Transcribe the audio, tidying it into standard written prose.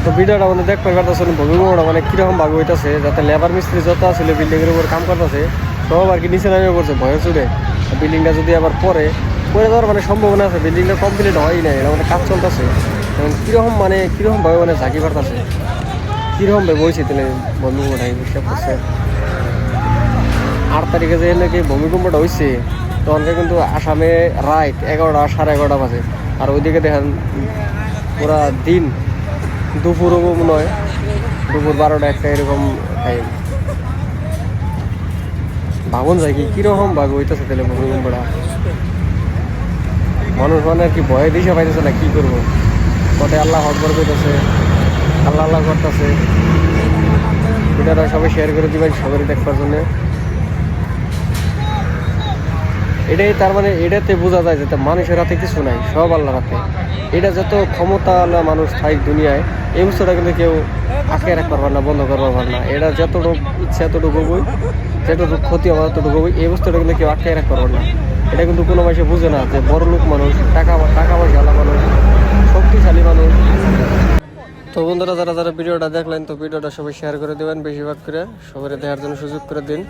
তো ভিডিওটা মানে দেখতে পারতেছেন ভূমিকম্পটা মানে কীরকম ভাবে হইতেছে, যাতে লেবার মিস্ত্রি যত আছিল বিল্ডিংয়ের উপর কাম করতেছে সব আর কি নিচে নামিয়ে পড়ছে ভয়ের চুড়ে। বিল্ডিংটা যদি আবার পরে যাওয়ার মানে সম্ভাবনা আছে, বিল্ডিংটা কমপ্লিট হয়ই নাই, এটা মানে কাজ চলতেছে। এখন কীরকমভাবে মানে ঝাঁকি পারতেছে, কীরকমভাবে বইছে তাহলে ভূমিকম্পটা হিসাব করছে। 8 তারিখে যে নাকি ভূমিকম্পটা হয়েছে তখনকে কিন্তু আসামে রাত 11টা 11:30 বাজে, আর ওইদিকে দেখেন পুরা দিন দুপুরও মনে হয় দুপুর 12টা 1টা এরকম টাইম। ভাবুন যায় কি কীরকম ভাবে হইতেছে তাহলে ভূমিকম্পটা। মানুষ মানে আর কি ভয়ে দিশা পাইতেছে না, কী করবো। কত আল্লাহ আকবার কইতেছে, আল্লাহ আল্লাহ করতেছে। ভিডিওটা সবাই শেয়ার করে দিবেন সবাই দেখবার জন্য। এটাই তার মানে এটাতে বোঝা যায় যে মানুষের হাতে কিছু নাই, সব আল্লাহর হাতে। এটা যত ক্ষমতাওয়ালা মানুষ থাক দুনিয়ায়, এই বস্তুটা কিন্তু কেউ আটকে রাখতে পারবার না, বন্ধ করবার পারবে না। এটা যতটুকু ইচ্ছা এতটুকু বই, যতটুকু ক্ষতি হবে ততটুকু বই, এই বস্তুটা কিন্তু কেউ আটকে রাখতে পারবে না। এটা কিন্তু কোনো মানুষে বুঝে না যে বড় লোক মানুষ, টাকা পয়সাওয়ালা মানুষ, শক্তিশালী মানুষ। তো বন্ধুরা যারা যারা ভিডিওটা দেখলেন, তো ভিডিওটা সবাই শেয়ার করে দেবেন, বেশিরভাগ করে সবাই দেখার জন্য সুযোগ করে দিন।